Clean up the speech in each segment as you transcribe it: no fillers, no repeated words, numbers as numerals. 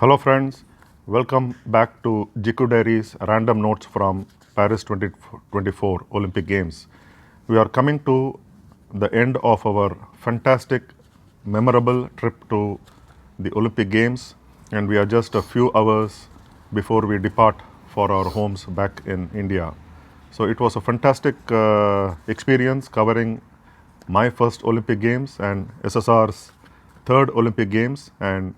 Hello friends, welcome back to GQ Diaries Random Notes from Paris 2024 Olympic Games. We are coming to the end of our fantastic, memorable trip to the Olympic Games, and we are just a few hours before we depart for our homes back in India. So it was a fantastic experience covering my first Olympic Games and SSR's third Olympic Games, and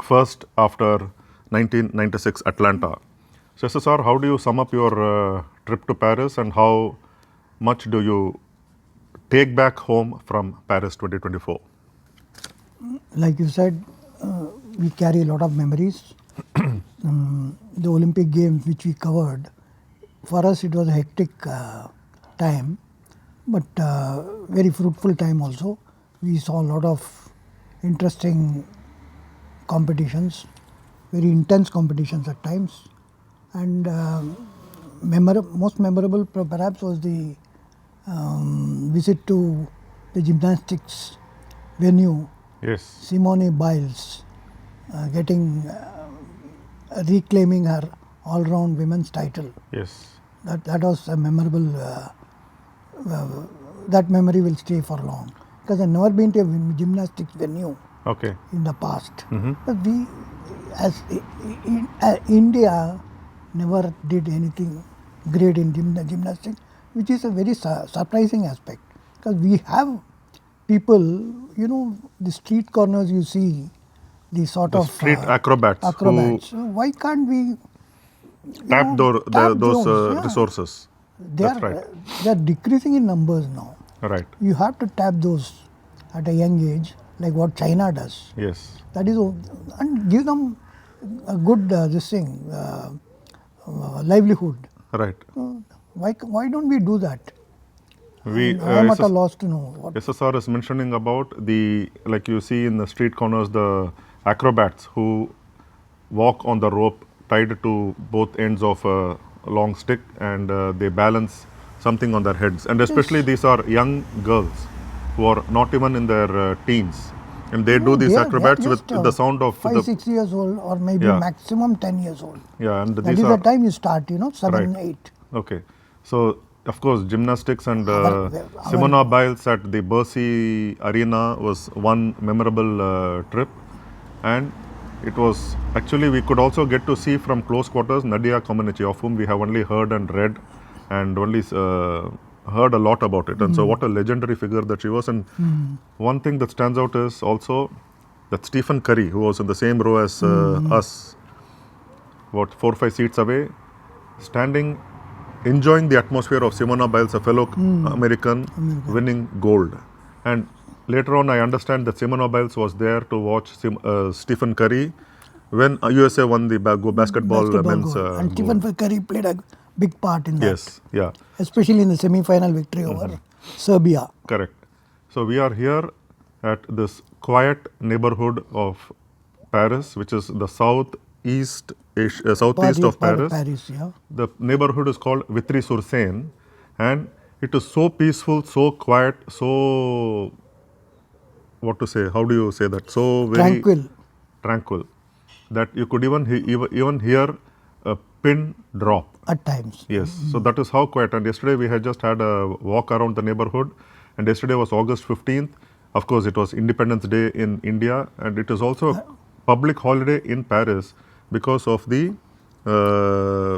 first after 1996 Atlanta. So SSR, how do you sum up your trip to Paris, and how much do you take back home from Paris 2024? Like you said, we carry a lot of memories. The Olympic Games which we covered, for us it was a hectic time, but very fruitful time also. We saw a lot of interesting competitions, very intense competitions at times, and most memorable perhaps was the visit to the gymnastics venue, Yes. Simone Biles, reclaiming her all-round women's title. Yes. That was a memorable. That memory will stay for long, because I've never been to a gymnastics venue Okay. in the past. But we, as India, never did anything great in gymnastics, which is a very surprising aspect, because we have people, the street corners you see, the sort of Street acrobats, acrobats. So why can't we tap tap those those? Yeah. resources. That's right. They are decreasing in numbers now. Right. You have to tap those at a young age, like what China does. Yes. That is, and give them a good livelihood. Right. Why don't we do that? We I am at a loss to know. SSR is mentioning about like you see in the street corners, the acrobats who walk on the rope tied to both ends of a long stick, and they balance something on their heads. And especially these are young girls who are not even in their teens, and they do these acrobats with the sound of 5-6 years old, or maybe maximum 10 years old. Yeah, and that these is are the time you start, 7, right. 8. Okay. So, of course, gymnastics and Simone Biles at the Bercy Arena was one memorable trip. And it was actually, we could also get to see from close quarters Nadia Comaneci, of whom we have only heard and read and only heard a lot about it. And so, what a legendary figure that she was. And one thing that stands out is also that Stephen Curry, who was in the same row as us, 4-5 seats away, standing, enjoying the atmosphere of Simone Biles, a fellow American, winning gold. And later on, I understand that Simone Biles was there to watch Stephen Curry when USA won the basketball men's gold. And gold. Stephen Curry played a big part in that. Yes, yeah. Especially in the semi-final victory over Serbia. Correct. So we are here at this quiet neighborhood of Paris, which is the southeast of Paris. Yeah. The neighborhood is called Vitry-sur-Seine, and it is so peaceful, so quiet, so, what to say, how do you say that? So very tranquil, that you could even hear a pin drop. At times. Yes, so that is how quiet. And yesterday we had just had a walk around the neighborhood, and yesterday was August 15th. Of course, it was Independence Day in India, and it is also a public holiday in Paris because of the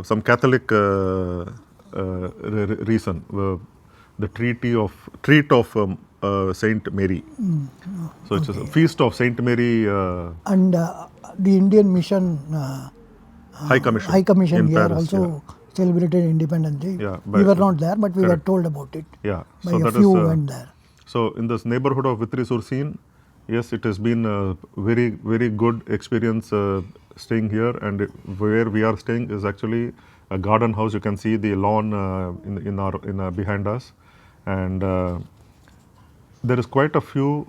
some Catholic reason, the treat of Saint Mary. So it's a feast of Saint Mary. And the Indian Mission High Commission in here Paris, also celebrated Independence Day. Yeah, we were not there, but we were told about it. Yeah, by so a few went there. So in this neighborhood of Vitry-sur-Seine, yes, it has been a very, very good experience staying here. And where we are staying is actually a garden house. You can see the lawn behind us, and there are quite a few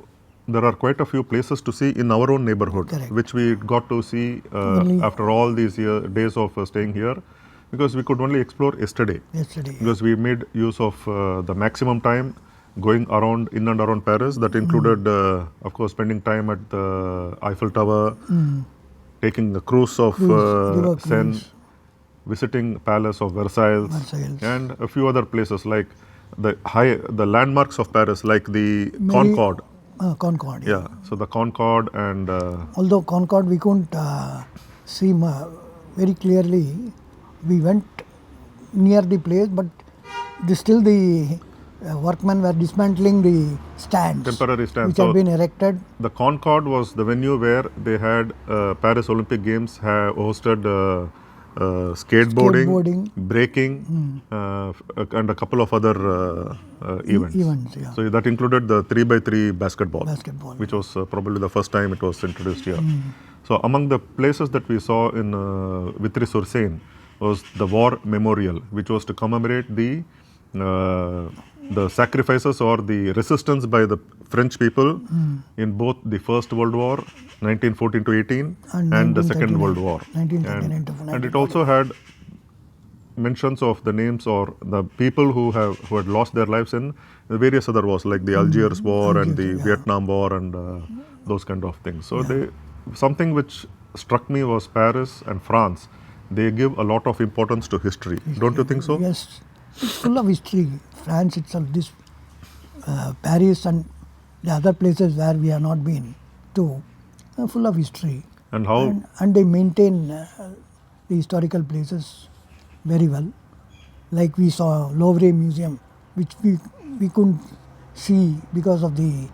places to see in our own neighborhood. Correct. Which we got to see after all these days of staying here, because we could only explore yesterday. Because we made use of the maximum time going in and around Paris. That included, of course, spending time at the Eiffel Tower, taking a cruise of river Seine, cruise. visiting Palace of Versailles, Versailles. and a few other places like the landmarks of Paris, like the Concorde. Concorde. Yeah, so the Concorde and Although Concorde we couldn't see very clearly, we went near the place, but still the workmen were dismantling the stands, temporary stands. which So had been erected. the Concorde was the venue where they had Paris Olympic Games have hosted skateboarding, Skateboarding. breaking, and a couple of other events. Events, yeah. So that included the 3x3 basketball, Basketball. which was probably the first time it was introduced here. So among the places that we saw in Vitry-sur-Seine was the War Memorial, which was to commemorate the sacrifices or the resistance by the French people in both the First World War, 1914 to 18, and the Second 1939. World War. 1939 to And it also had mentions of the names or the people who had lost their lives in various other wars, like the Algiers War and the Vietnam War and those kind of things. So something which struck me was Paris and France. They give a lot of importance to history. Don't you think so? Yes, it's full of history. France itself, this Paris and the other places where we have not been to, full of history. And how And they maintain the historical places very well. Like we saw Louvre Museum, which we couldn't see because of the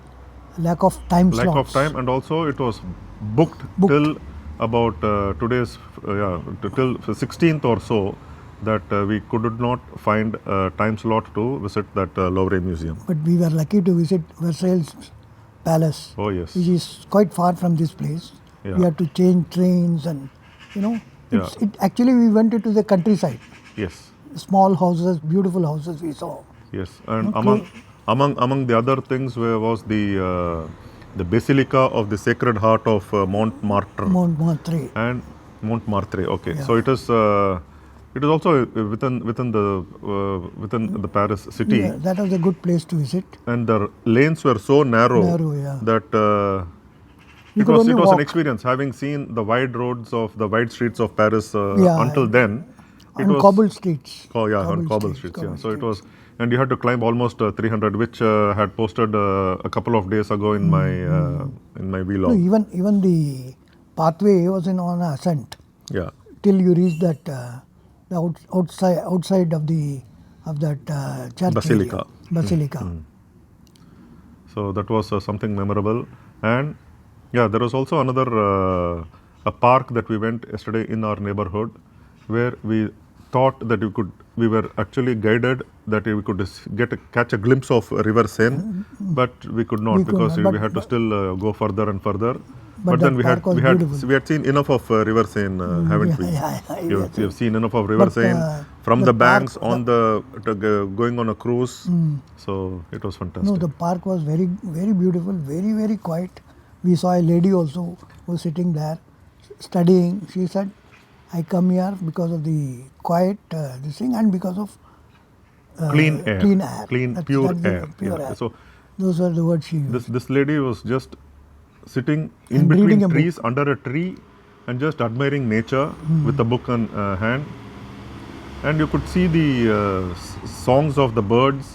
lack of time lack slots. of time, and also it was booked. Till about today's till 16th or so, that we could not find a time slot to visit that Louvre Museum. But we were lucky to visit Versailles Palace, Oh yes, which is quite far from this place. Yeah. We had to change trains and, it actually we went into the countryside. yes, Small houses, beautiful houses we saw. yes. And among the other things was the Basilica of the Sacred Heart of Montmartre Montmartre. and Montmartre. Okay, so it is also within the Paris city. Yeah, that was a good place to visit. And the lanes were so narrow, Narrow, yeah. that You it could was only an walk. experience. Having seen the wide roads of the wide streets of Paris Yeah. until then, it And was cobbled streets. on cobble streets. Yeah, so it was, and you had to climb almost 300, which had posted a couple of days ago in my No, vlog. even the pathway was on ascent Yeah, till you reach that the outside of that church Basilica. area. Basilica. so that was something memorable. And yeah, there was also another a park that we went yesterday in our neighborhood, where we thought that we were actually guided that we could catch a glimpse of River Seine, but we could not, We could because not, we had to still go further and further. But then that park was beautiful. we had seen enough of River Seine, haven't we? You yes. have seen enough of River But, Seine from the the banks park- on going on a cruise. So it was fantastic. No, the park was very, very beautiful, very, very quiet. We saw a lady also who was sitting there studying. She said, I come here because of the quiet this thing and because of Clean air, clean air. pure That's the air. pure Yeah. air. So Those were the words she used. this lady was just sitting in And reading between a book. trees under a tree and just admiring nature with a book in hand. And you could see the songs of the birds,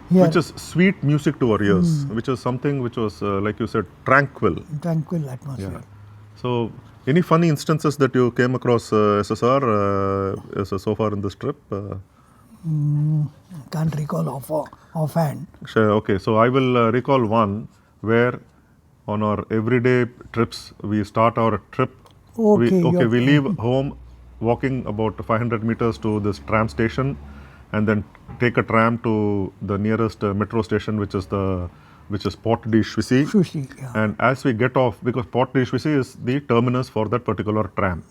Here, which is sweet music to our ears, which is something which was, like you said, tranquil. tranquil atmosphere. Yeah. So, any funny instances that you came across, SSR, so far in this trip? Can't recall offhand. Sure, okay, so I will recall one where on our everyday trips, we start our trip. Okay, We leave home walking about 500 meters to this tram station, and then take a tram to the nearest metro station, which is Porte de Choisy. Sushi, yeah. And as we get off, because Porte de Choisy is the terminus for that particular tram,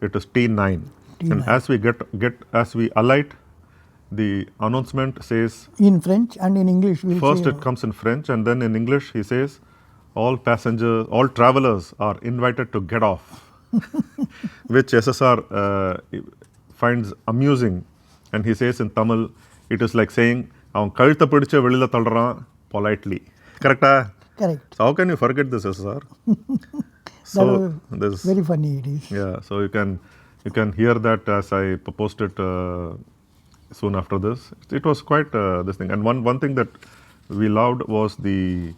it is T9. And as we alight, the announcement says, In French and in English, we'll first say, it comes in French, and then in English he says, all travelers are invited to get off, which SSR finds amusing. And he says in Tamil, it is like saying, avan kazhutha pidicha velila thalran politely. Correct? Correct. So how can you forget this, SSR? So was there's very funny. It is. yeah. So you can hear that as I posted soon after this. It was quite this thing. And one thing that we loved was the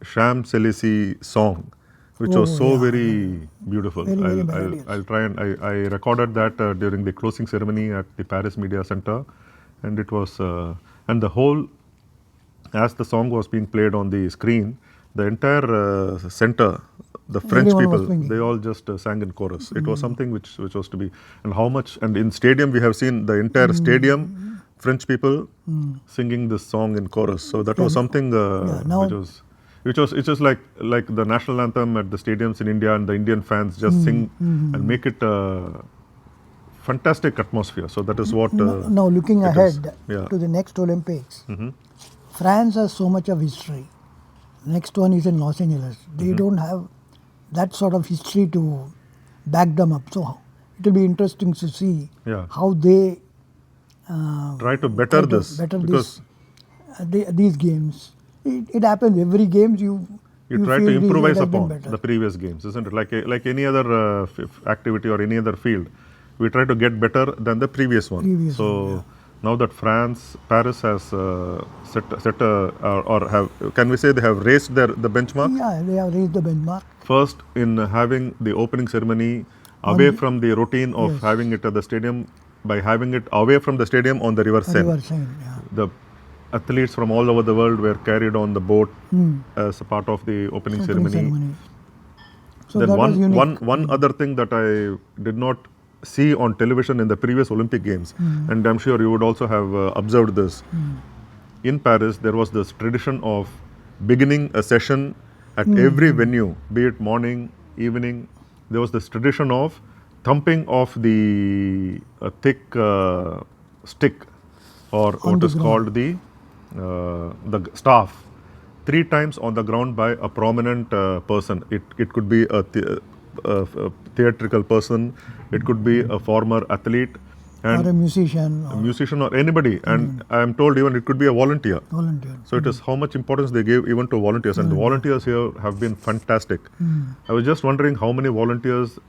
Sham Selassie song, which was Oh, so yeah, very beautiful. Very, very melodious. I'll try and I recorded that during the closing ceremony at the Paris Media Center, and it was and the whole, as the song was being played on the screen, the entire center, the French Everyone was people, singing. they all just sang in chorus. It was something which was to be, and how much, and in stadium we have seen the entire stadium, French people singing this song in chorus. So that was something now- which was it's just like the national anthem at the stadiums in India, and the Indian fans just sing and make it fantastic atmosphere. So that is what. Now looking it is. ahead Yeah. to the next Olympics, France has so much of history. Next one is in Los Angeles. They don't have that sort of history to back them up. So it will be interesting to see Yeah. how they Try to better this better because these games. It happens every games you try feel to it improvise has been upon better. the previous games, isn't it? Like any other activity or any other field, we try to get better than the previous one. Previous so one, yeah. now that Paris has set a, or have, can we say they have raised the benchmark? Yeah, they have raised the benchmark. First, in having the opening ceremony away from the routine of Yes. having it at the stadium, by having it away from the stadium on the River Seine. River Seine, yeah. The athletes from all over the world were carried on the boat as a part of the opening ceremony. So Then that was unique. one other thing that I did not see on television in the previous Olympic Games, and I'm sure you would also have observed this. In Paris, there was this tradition of beginning a session at every venue, be it morning, evening. There was this tradition of thumping of the thick stick, or what the is called the staff, 3 times on the ground by a prominent person. It could be a theatrical person, it could be a former athlete, and or a musician a or musician or anybody. And I am told even it could be a volunteer. volunteer. So it is how much importance they gave even to volunteers, and the volunteers here have been fantastic. I was just wondering how many volunteers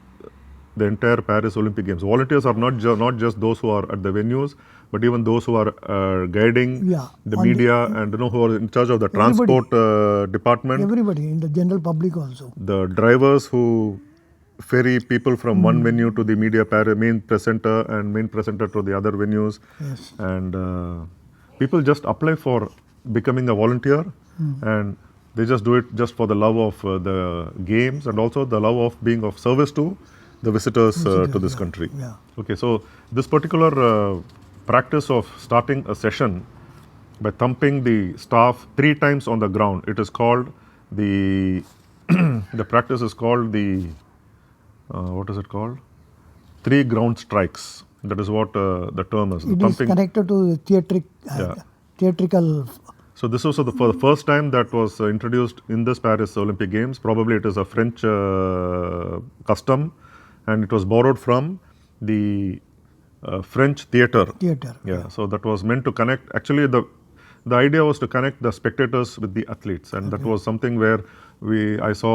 the entire Paris Olympic Games. Volunteers are not just those who are at the venues, but even those who are guiding Yeah, the on the- media and who are in charge of the Everybody. transport department. Everybody in the general public also. The drivers who ferry people from one venue to the main presenter, and main presenter to the other venues. Yes. And people just apply for becoming a volunteer, and they just do it just for the love of the games, and also the love of being of service to the visitors to this country. Yeah. Okay, so this particular practice of starting a session by thumping the staff 3 times on the ground, it is called the the practice is called the what is it called? 3 ground strikes. That is what the term is. It is connected to the Yeah. theatrical. So this was for the first time that was introduced in this Paris Olympic Games. Probably it is a French custom, and it was borrowed from the French theatre. Yeah, so that was meant to connect. Actually, the idea was to connect the spectators with the athletes, and that was something where I saw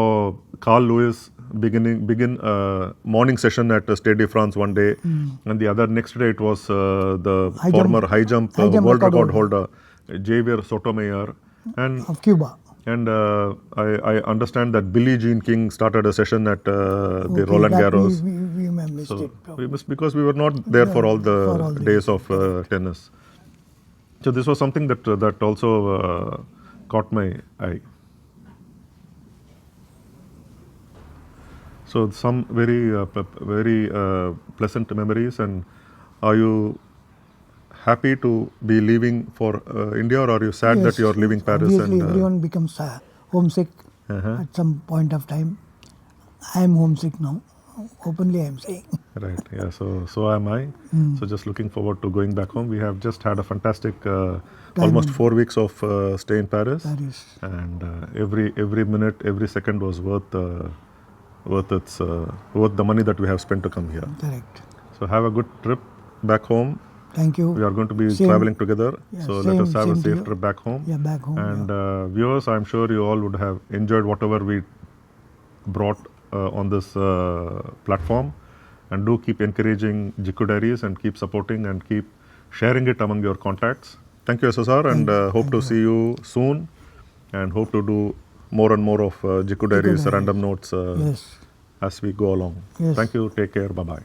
Carl Lewis begin a morning session at Stade de France one day, and the next day it was the former high jump world record holder Javier Sotomayor, and Of Cuba. and I understand that Billie Jean King started a session at the Okay, Roland that Garros. We may have missed So it. we missed because we were not there for all the for all the days of tennis. So this was something that also caught my eye. So some very pleasant memories. And are you happy to be leaving for India, or are you sad that you are leaving Paris? Obviously, And everyone becomes homesick at some point of time. I am homesick now. Openly, I am saying. right, yeah. So am I. So just looking forward to going back home. We have just had a fantastic, almost 4 weeks of stay in Paris, Paris. and every minute, every second was worth the money that we have spent to come here. Correct. So have a good trip back home. Thank you. We are going to be Same. traveling together. Yeah, So let us have a same to safe you. trip back home. Yeah, back home. And viewers, I'm sure you all would have enjoyed whatever we brought on this platform, and do keep encouraging Jikku Diaries and keep supporting and keep sharing it among your contacts. Thank you, SSR, and hope to see you soon, and hope to do more and more of Jikku Diaries, Diaries. random notes Yes. as we go along. Yes. Thank you. Take care. Bye bye.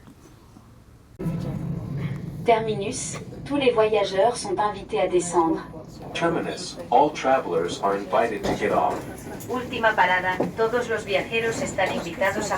Terminus, tous les voyageurs sont invités à descendre. Terminus, all travelers are invited to get off. Última parada, todos los viajeros están invitados a